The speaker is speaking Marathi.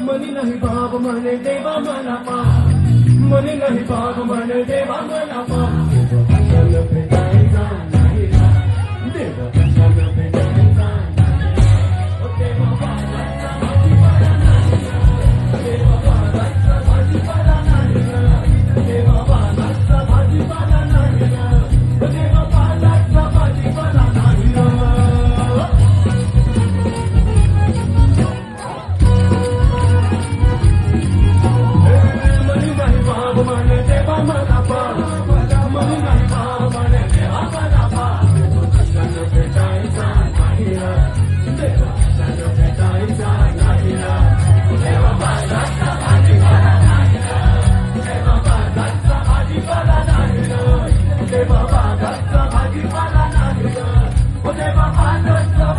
मनी नाही बाब म्हणे देवा मला पा मनी नाही बाब म्हणे देवा मला पा कशाला भेटायचा नाही ना देवा कशाला भेटायचा नाही ओ देवा बाबाचा भाजीपाला नाही ना देवा बाबाचा भाजीपाला नाही ना देवा बाबाचा भाजीपाला नाही ना देवा बाबाचा भाजीपाला नाही ना मने देवा मला पा मनी नाही बाब मने देवा मला पा कशाला भेटायचा नाही ना देवा कशाला भेटायचा नाही ना देवा बाबाचा भाजीपाला नाही ना देवा बाबाचा भाजीपाला नाही ना देवा बाबाचा भाजीपाला नाही ना देवा बाबाचा